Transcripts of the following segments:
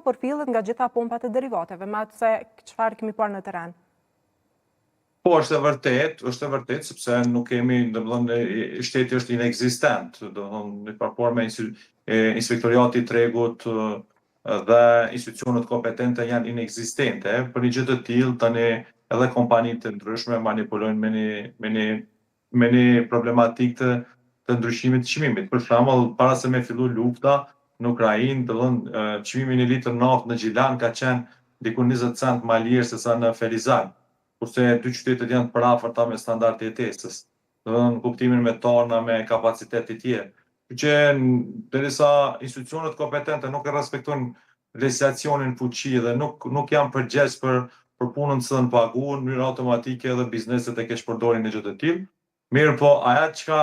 përfillet nga gjitha pompat e derivateve, me atë se çfarë kemi parë në terren. Po, është e vërtet, sepse nuk kemi, domethënë, shteti është inekzistent, domethënë, në raport me inspektoriati i tregut dhe institucionet kompetente janë inekzistente. Për një gjë të tillë tani edhe kompanitë të ndryshme manipulojnë me një problematikë të ndryshimit të çmimit. Për shembull, para se me fillu lufta në Ukrainë, domethënë, çmimi i një litër naftë në Gjilan ka qenë diku 20 cent më lirë se sa në Felizar, kurse dy qytetet janë të parafërta me standard të jetesës, domethënë kuptimin me tona, me kapacitet të tjerë. Kështu që derisa institucionet kompetente nuk e respektojnë legjislacionin fuqi dhe nuk janë përgjegjës për punën që në paguën, në mënyrë automatike edhe bizneset e keq përdorin në gjë të tillë. Mirë po, aja çka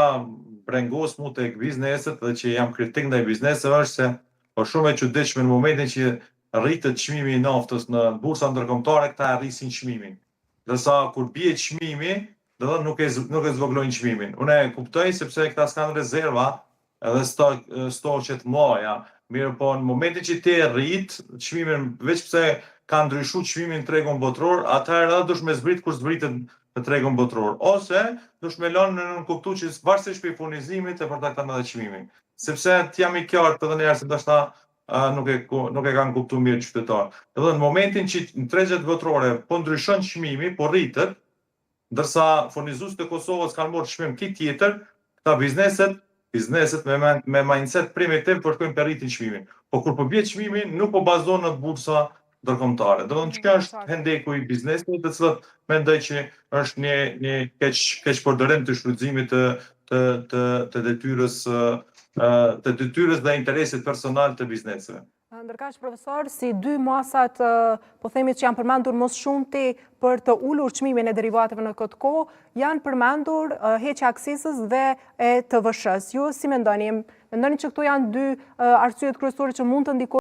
brengos mu tek bizneset dhe që jam kritik ndaj bizneseve është se po shumë e çuditshme në momentin që rritet çmimi i naftës në bursa ndërkombëtare, këta rrisin çmimin. Ndërsa kur bie çmimi, domethënë nuk e zvogëlojnë çmimin. Unë e kuptoj sepse këta s'kan rezerva edhe stoqe të mëdha. Mirë po, në momentin që ti rrit çmimin, veç pse ka ndryshuar çmimi në tregun botror, atëherë edhe dush me zbrit kur zbritet në tregun botror. Ose dush me lënë në nënkuptu që varësisht për furnizimit e përcakton edhe çmimin. Sepse t'jam i qartë edhe njerëz ndoshta nuk e kanë kuptuar mirë qytetarët. Edhe në momentin që në tregjet botrore po ndryshon çmimi, po rritet, ndërsa furnizuesit e Kosovës kanë marrë çmim tjetër, këta bizneset me mindset primitiv po shkojnë për rritin çmimin. Po kur po bie çmimi, nuk po bazohen në bursa ndërkombëtare. Domethënë që është hendeku i biznesit, të cilët mendoj që është një keq përdorim të shfrytëzimit të detyrës dhe interesit personal të bizneseve. Ndërkaq, profesor, si dy masat, po themi që janë përmendur mos shumti për të ulur çmimin e derivateve në këtë kohë, janë përmendur heqja e aksesës dhe e TVSH-s. Ju si mendoni që këto janë dy arsyet kryesore që mund të ndikojnë